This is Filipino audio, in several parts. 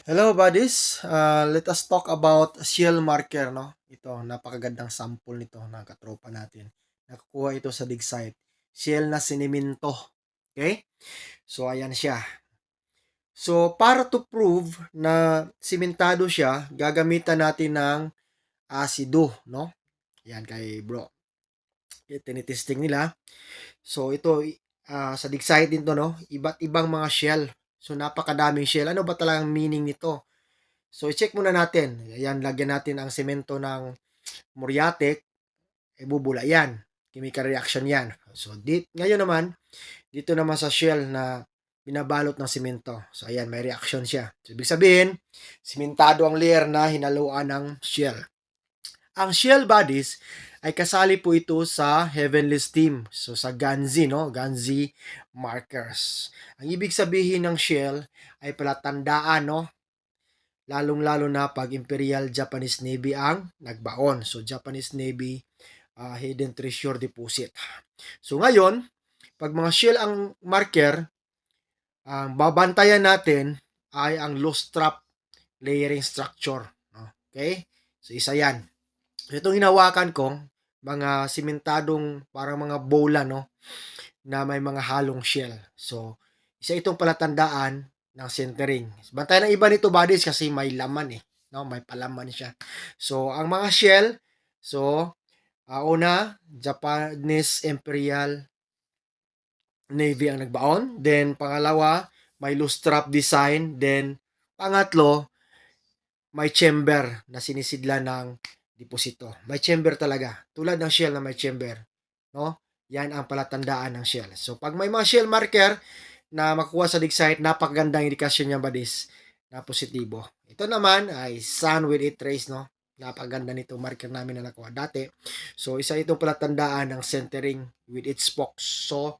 Hello buddies, let us talk about shell marker, no? Ito, napakagandang sample nito ng katropa natin. Nakukuha ito sa dig site. Shell na siniminto. Okay? So, ayan siya. So, para to prove na simentado siya, gagamitan natin ng asido, no? Yan kay bro. Tinitesting nila. So, ito, sa dig site din to, no? Iba't ibang mga shell. So, napakadaming shell. Ano ba talagang meaning nito? So, i-check muna natin. Ayan, lagyan natin ang semento ng muriatic, bubula yan. Chemical reaction yan. So, ngayon naman, dito naman sa shell na binabalot ng semento. So, ayan, may reaction siya. So, ibig sabihin, simentado ang layer na hinaluan ng shell. Ang shell bodies ay kasali po ito sa Heavenly Steam. So, sa Ganzi, no? Ganzi markers. Ang ibig sabihin ng shell ay palatandaan, no? Lalong-lalo na pag Imperial Japanese Navy ang nagbaon. So, Japanese Navy Hidden Treasure Deposit. So, ngayon, pag mga shell ang marker, ang babantayan natin ay ang loose trap layering structure. Okay? So, isa yan. So, itong hinawakan ko, mga simentadong parang mga bola, no? Na may mga halong shell. So, isa itong palatandaan ng centering. Bantay ng iba nito buddies kasi may laman eh. No? May palaman siya. So, ang mga shell, so, una, Japanese Imperial Navy ang nagbaon. Then, pangalawa, may loose trap design. Then, pangatlo, may chamber na sinisidla ng deposito. May chamber talaga. Tulad ng shell na may chamber. No? Yan ang palatandaan ng shell. So, pag may mga shell marker na makuha sa dig site, napakagandang indikasyon niya badis na positibo. Ito naman ay sun with it rays, no? Napakaganda nito marker namin na nakuha dati. So, isa itong palatandaan ng centering with its spokes. So,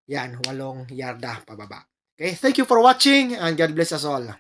yan, 8 yarda pababa. Okay, thank you for watching and God bless us all.